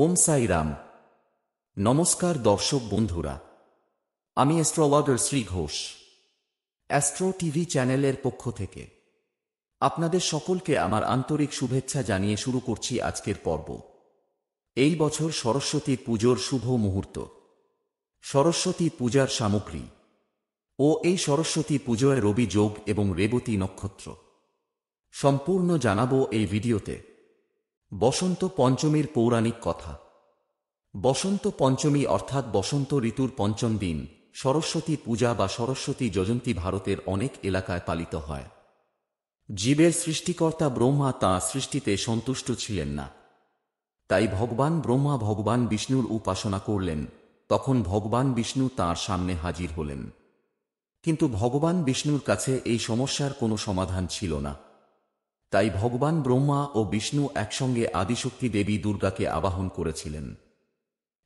ওম সাই রাম। নমস্কার দর্শক বন্ধুরা, আমি astrologer Shri Ghosh, astro TV চ্যানেলের পক্ষ থেকে আপনাদের সকলকে আমার আন্তরিক শুভেচ্ছা জানিয়ে শুরু করছি আজকের পর্ব। এই বছর সরস্বতী পুজোর শুভ মুহূর্ত, সরস্বতী পূজার সামগ্রী ও এই সরস্বতী পুজোয় রবি যোগ এবং রেবতী নক্ষত্র সম্পূর্ণ জানাবো এই ভিডিওতে। বসন্ত পঞ্চমীর পৌরাণিক কথা। বসন্ত পঞ্চমী অর্থাৎ বসন্ত ঋতুর পঞ্চম দিন সরস্বতী পূজা বা সরস্বতী জয়ন্তী ভারতের অনেক এলাকায় পালিত হয়। জীবের সৃষ্টিকর্তা ব্রহ্মা তাঁর সৃষ্টিতে সন্তুষ্ট ছিলেন না, তাই ভগবান ব্রহ্মা ভগবান বিষ্ণুর উপাসনা করলেন। তখন ভগবান বিষ্ণু তাঁর সামনে হাজির হলেন, কিন্তু ভগবান বিষ্ণুর কাছে এই সমস্যার কোনো সমাধান ছিল না। তাই ভগবান ব্রহ্মা ও বিষ্ণু একসঙ্গে আদিশক্তি দেবী দুর্গাকে আবাহন করেছিলেন।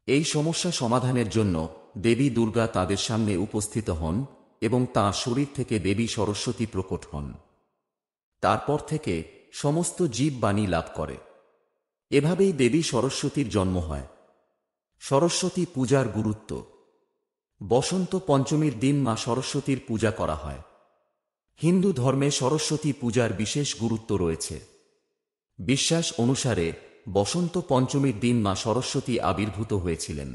এই সমস্যা সমাধানের জন্য দেবী দুর্গা তাদের সামনে উপস্থিত হন এবং তাঁর শরীর থেকে দেবী সরস্বতী প্রকট হন। তারপর থেকে সমস্ত জীব বাণী লাভ করে। এভাবেই দেবী সরস্বতীর জন্ম হয়। সরস্বতী পূজার গুরুত্ব। বসন্ত পঞ্চমীর দিন মা সরস্বতীর পূজা করা হয়। হিন্দু ধর্মে সরস্বতী পূজার বিশেষ গুরুত্ব রয়েছে। বিশ্বাস অনুসারে বসন্ত পঞ্চমীর দিন মা সরস্বতী আবির্ভূত হয়েছিলেন।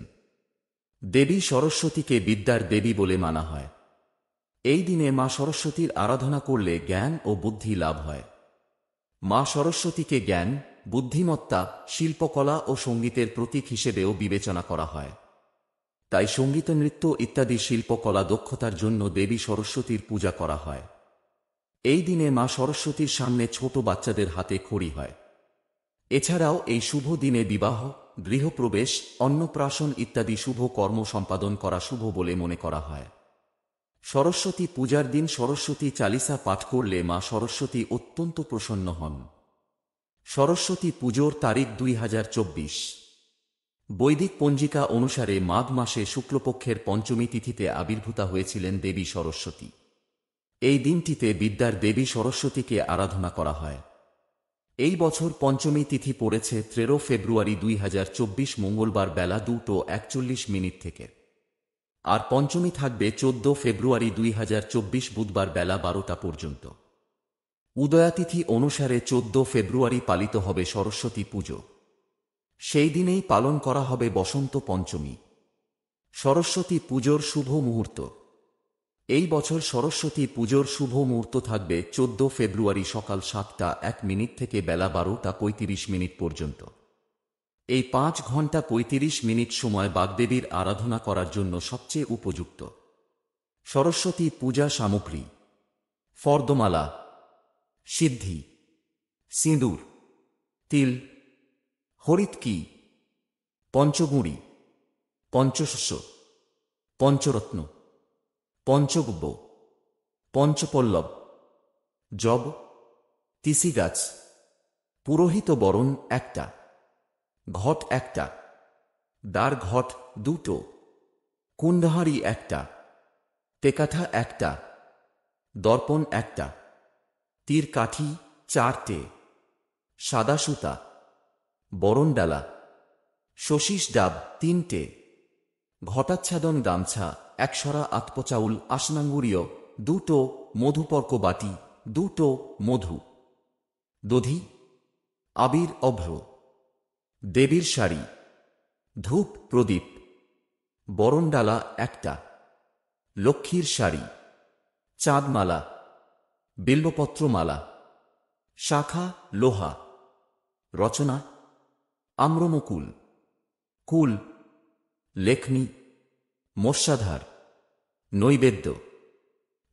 দেবী সরস্বতীকে বিদ্যার দেবী বলে মানা হয়। এই দিনে মা সরস্বতীর আরাধনা করলে জ্ঞান ও বুদ্ধি লাভ হয়। মা সরস্বতীকে জ্ঞান, বুদ্ধিমত্তা, শিল্পকলা ও সঙ্গীতের প্রতীক হিসেবেও বিবেচনা করা হয়। তাই সঙ্গীত, নৃত্য ইত্যাদি শিল্পকলা দক্ষতার জন্য দেবী সরস্বতীর পূজা করা হয়। এই দিনে মা সরস্বতীর সামনে ছোট বাচ্চাদের হাতে খড়ি হয়। এছাড়াও এই শুভ দিনে বিবাহ, গৃহপ্রবেশ, অন্নপ্রাশন ইত্যাদি শুভ কর্ম সম্পাদন করা শুভ বলে মনে করা হয়। সরস্বতী পূজার দিন সরস্বতী চালিসা পাঠ করলে মা সরস্বতী অত্যন্ত প্রসন্ন হন। সরস্বতী পুজোর তারিখ 2024। বৈদিক পঞ্জিকা অনুসারে মাঘ মাসে শুক্লপক্ষের পঞ্চমী তিথিতে আবির্ভূতা হয়েছিলেন দেবী সরস্বতী। এই দিনটিতে বিদ্যার দেবী সরস্বতীকে আরাধনা করা হয়। এই বছর পঞ্চমী তিথি পড়েছে 13 ফেব্রুয়ারি 2024 মঙ্গলবার বেলা 2:41 থেকে, আর পঞ্চমী থাকবে 14 ফেব্রুয়ারি 2024 বুধবার বেলা 12টা পর্যন্ত। উদয়াতিথি অনুসারে 14 ফেব্রুয়ারি পালিত হবে সরস্বতী পুজো। সেই দিনেই পালন করা হবে বসন্ত পঞ্চমী। সরস্বতী পুজোর শুভ মুহূর্ত। এই বছর সরস্বতী পুজোর শুভ মুহূর্ত থাকবে 14 ফেব্রুয়ারি সকাল 7:01 থেকে বেলা 12:35 পর্যন্ত। এই 5 ঘন্টা 35 মিনিট সময় বাগদেবীর আরাধনা করার জন্য সবচেয়ে উপযুক্ত। সরস্বতী পূজা সামগ্রী: ফর্দমালা, সিদ্ধি, সিঁদুর, তিল, হরিতকি, পঞ্চগুঁড়ি, পঞ্চশস্য, পঞ্চরত্ন, পঞ্চগব্য, পঞ্চপল্লব, জব, তিসি গাছ, পুরোহিত বরণ 1টা, ঘট 1টা, দ্বার ঘট 2টো, কুণ্ডহারি 1টা, তেকাঠা 1টা, দর্পণ 1টা, তীর কাঠি 4টে, সাদা সুতা, বরণডালা, শশীষ ডাব 3টে, ঘটাচ্ছাদন গামছা, একশরা আতপচাউল, আসনাঙ্গুরীয় 2টো, মধুপর্ক বাটি 2টো, মধু, দধি, আবির, অভ্র, দেবীর শাড়ি, ধূপ, প্রদীপ, বরণডালা 1টা, লক্ষ্মীর শাড়ি, চাঁদমালা, বিল্বপত্র মালা, শাখা, লোহা, রচনা, আম্রমকুল, কুল, লেখনী, মৎস্যাধার, নৈবেদ্য,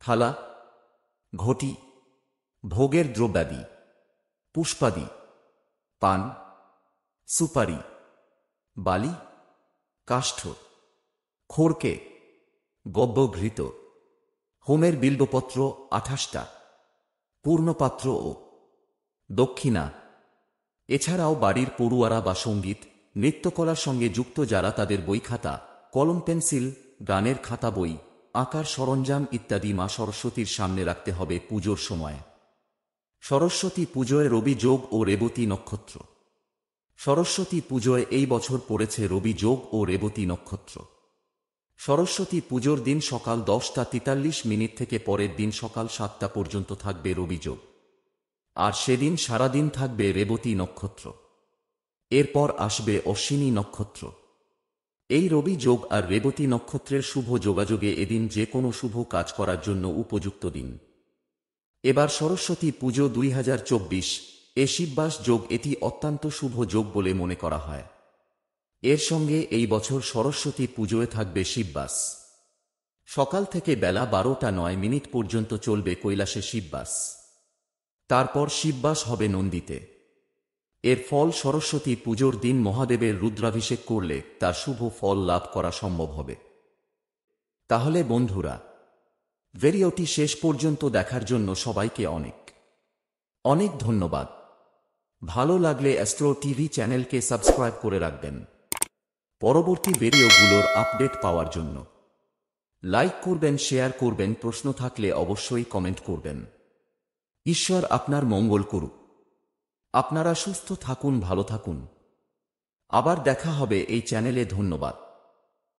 থালা, ঘটি, ভোগের দ্রব্যাদি, পুষ্পাদি, পান, সুপারি, বালি, কাষ্ঠ, খড়কে, গব্যঘৃত, হোমের বিল্বপত্র 28টা, পূর্ণপাত্র ও দক্ষিণা। এছাড়াও বাড়ির পড়ুয়ারা বা সঙ্গীত, নৃত্যকলার সঙ্গে যুক্ত যারা তাদের বই, খাতা, কলম, পেন্সিল, গানের খাতা, বই, আঁকার সরঞ্জাম ইত্যাদি মা সরস্বতীর সামনে রাখতে হবে পুজোর সময়। সরস্বতী পুজোয় রবি যোগ ও রেবতী নক্ষত্র। সরস্বতী পুজোয় এই বছর পড়েছে রবি যোগ ও রেবতী নক্ষত্র। সরস্বতী পুজোর দিন সকাল 10:43 থেকে পরের দিন সকাল 7টা পর্যন্ত থাকবে রবি যোগ, আর সেদিন সারাদিন থাকবে রেবতী নক্ষত্র। এরপর আসবে অশ্বিনী নক্ষত্র। এই রবি যোগ আর রেবতী নক্ষত্রের শুভ যোগাযোগে এদিন যে কোনো শুভ কাজ করার জন্য উপযুক্ত দিন। এবার সরস্বতী পুজো 2024 এ শিববাস যোগ, এটি অত্যন্ত শুভ যোগ বলে মনে করা হয়। এর সঙ্গে এই বছর সরস্বতী পুজোয় থাকবে শিববাস। সকাল থেকে বেলা 12:09 পর্যন্ত চলবে কৈলাসে শিববাস। তারপর শিববাস হবে নন্দীতে। এর ফল সরস্বতী পুজোর দিন মহাদেবের রুদ্রাভিষেক করলে তার শুভ ফল লাভ করা সম্ভব হবে। তাহলে বন্ধুরা, ভিডিওটি শেষ পর্যন্ত দেখার জন্য সবাইকে অনেক অনেক ধন্যবাদ। ভালো লাগলে অ্যাস্ট্রো টিভি চ্যানেলকে সাবস্ক্রাইব করে রাখবেন পরবর্তী ভিডিওগুলোর আপডেট পাওয়ার জন্য। লাইক করবেন, শেয়ার করবেন, প্রশ্ন থাকলে অবশ্যই কমেন্ট করবেন। ঈশ্বর আপনার মঙ্গল করুক। আপনারা সুস্থ থাকুন, ভালো থাকুন। আবার দেখা হবে এই চ্যানেলে। ধন্যবাদ।